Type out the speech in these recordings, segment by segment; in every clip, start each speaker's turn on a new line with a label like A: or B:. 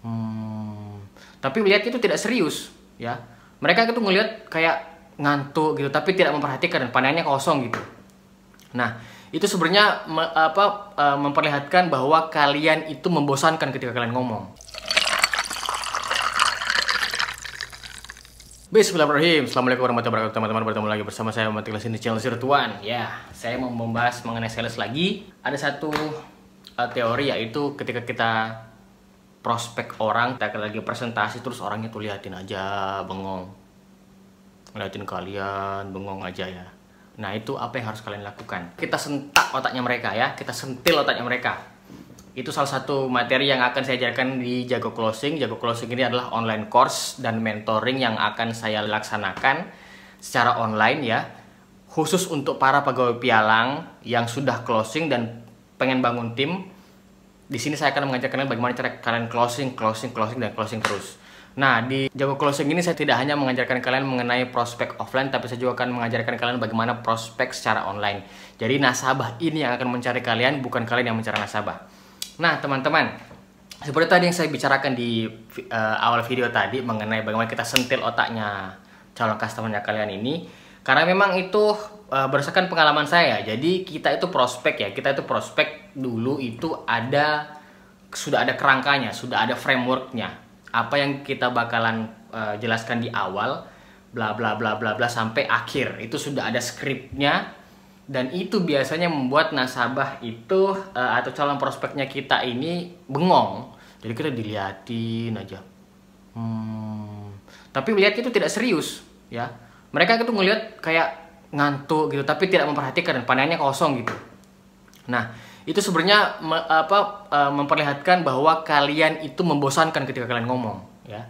A: Hmm, tapi lihat itu tidak serius, ya. Mereka itu ngelihat kayak ngantuk gitu, tapi tidak memperhatikan dan pandangannya kosong gitu. Nah, itu sebenarnya memperlihatkan bahwa kalian itu membosankan ketika kalian ngomong. Bismillahirrahmanirrahim. Assalamualaikum warahmatullahi wabarakatuh, teman-teman. Bertemu lagi bersama saya Muhammad Ikhlas di channel Zero to One. Ya, saya mau membahas mengenai sales lagi. Ada satu teori, yaitu ketika kita prospek orang, kita lagi presentasi terus orangnya tuh liatin aja, bengong, ngeliatin kalian, bengong aja ya. Nah, itu apa yang harus kalian lakukan? Kita sentak otaknya mereka ya, kita sentil otaknya mereka. Itu salah satu materi yang akan saya ajarkan di Jago Closing. Jago Closing ini adalah online course dan mentoring yang akan saya laksanakan secara online ya, khusus untuk para pegawai pialang yang sudah closing dan pengen bangun tim. Di sini saya akan mengajarkan kalian bagaimana cara kalian closing terus. Nah, di Jago Closing ini saya tidak hanya mengajarkan kalian mengenai prospek offline, tapi saya juga akan mengajarkan kalian bagaimana prospek secara online. Jadi nasabah ini yang akan mencari kalian, bukan kalian yang mencari nasabah. Nah, teman-teman, seperti tadi yang saya bicarakan di awal video tadi mengenai bagaimana kita sentil otaknya calon customer-nya kalian ini, karena memang itu berdasarkan pengalaman saya. Jadi kita itu prospek ya, kita itu prospek dulu itu sudah ada kerangkanya, sudah ada frameworknya. Apa yang kita bakalan jelaskan di awal, bla bla bla bla bla sampai akhir, itu sudah ada skripnya. Dan itu biasanya membuat nasabah itu atau calon prospeknya kita ini bengong. Jadi kita diliatin aja. Tapi lihat itu tidak serius ya. Mereka itu ngelihat kayak ngantuk gitu, tapi tidak memperhatikan dan pandangannya kosong gitu. Nah, itu sebenarnya memperlihatkan bahwa kalian itu membosankan ketika kalian ngomong ya.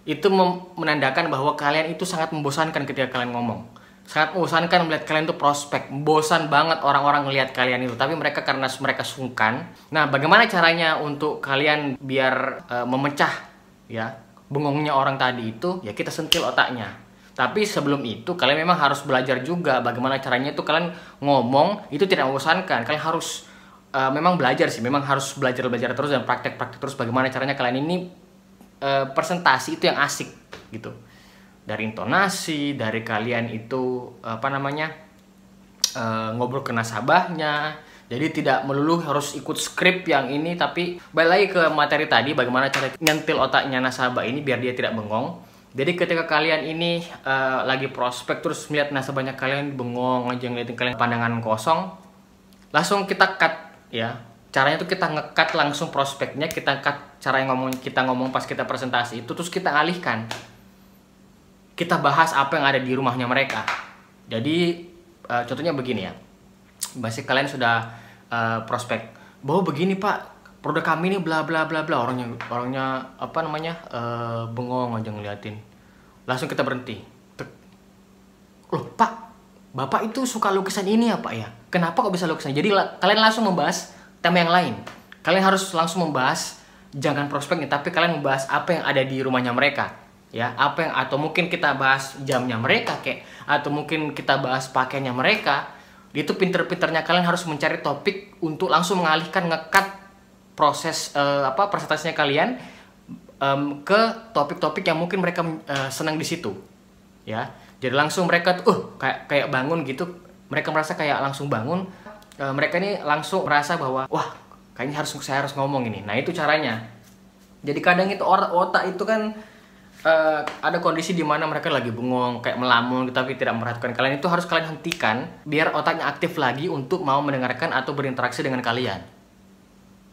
A: Itu menandakan bahwa kalian itu sangat membosankan ketika kalian ngomong. Sangat membosankan melihat kalian itu prospek. Bosan banget orang-orang ngelihat kalian itu, tapi mereka karena mereka sungkan. Nah, bagaimana caranya untuk kalian biar memecah ya bengongnya orang tadi itu? Ya kita sentil otaknya. Tapi sebelum itu kalian memang harus belajar juga bagaimana caranya itu kalian ngomong itu tidak membosankan. Kalian harus memang belajar sih, memang harus belajar terus dan praktek terus bagaimana caranya kalian ini presentasi itu yang asik gitu. Dari intonasi, dari kalian itu ngobrol ke nasabahnya. Jadi tidak melulu harus ikut skrip yang ini, tapi balik lagi ke materi tadi bagaimana cara nyentil otaknya nasabah ini biar dia tidak bengong. Jadi ketika kalian ini lagi prospek terus melihat nasabahnya kalian bengong aja ngeliatin kalian pandangan kosong, langsung kita cut ya. Caranya tuh kita nge-cut langsung prospeknya, kita cut cara yang kita ngomong pas kita presentasi itu, terus kita alihkan. Kita bahas apa yang ada di rumahnya mereka. Jadi contohnya begini ya. Basic kalian sudah prospek, bahwa begini Pak, produk kami ini bla bla bla bla, orangnya bengong aja ngeliatin. Langsung kita berhenti. Loh Pak, Bapak itu suka lukisan ini ya Pak ya? Kenapa kok bisa lukisan? Jadi kalian langsung membahas tema yang lain. Kalian harus langsung membahas jangan prospeknya, tapi kalian membahas apa yang ada di rumahnya mereka. Ya, atau mungkin kita bahas jamnya mereka atau mungkin kita bahas pakaiannya mereka. Itu pinter-pinternya kalian harus mencari topik untuk langsung mengalihkan, nge-cut proses presentasinya kalian ke topik-topik yang mungkin mereka senang di situ. Ya. Jadi langsung mereka tuh kayak bangun gitu. Mereka merasa kayak langsung bangun. Mereka ini langsung merasa bahwa wah, kayaknya saya harus ngomong ini. Nah, itu caranya. Jadi kadang itu otak itu kan ada kondisi di mana mereka lagi bengong, kayak melamun, tapi tidak memperhatikan kalian. Itu harus kalian hentikan biar otaknya aktif lagi untuk mau mendengarkan atau berinteraksi dengan kalian.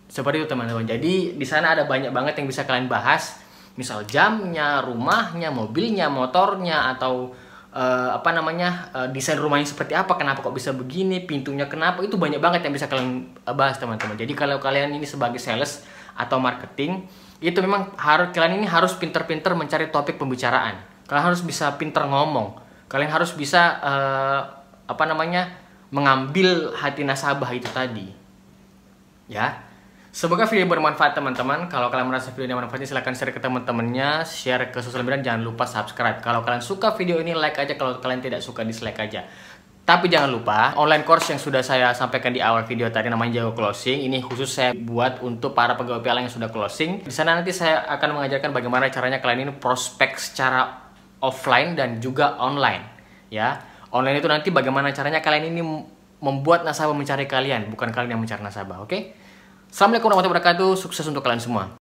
A: Seperti itu teman-teman. Jadi di sana ada banyak banget yang bisa kalian bahas, misal jamnya, rumahnya, mobilnya, motornya, atau desain rumahnya seperti apa, kenapa kok bisa begini, pintunya kenapa, itu banyak banget yang bisa kalian bahas teman-teman. Jadi kalau kalian ini sebagai sales atau marketing, itu memang kalian ini harus pinter-pinter mencari topik pembicaraan. Kalian harus bisa pinter ngomong. Kalian harus bisa mengambil hati nasabah itu tadi. Ya. Semoga video bermanfaat teman-teman. Kalau kalian merasa video ini bermanfaat, silahkan share ke teman-temannya, share ke sosial media, dan jangan lupa subscribe. Kalau kalian suka video ini, like aja. Kalau kalian tidak suka, dislike aja. Tapi jangan lupa, online course yang sudah saya sampaikan di awal video tadi namanya Jago Closing. Ini khusus saya buat untuk para pegawai PLN yang sudah closing. Di sana nanti saya akan mengajarkan bagaimana caranya kalian ini prospek secara offline dan juga online. Ya, online itu nanti bagaimana caranya kalian ini membuat nasabah mencari kalian, bukan kalian yang mencari nasabah. Oke? Assalamualaikum warahmatullahi wabarakatuh. Sukses untuk kalian semua.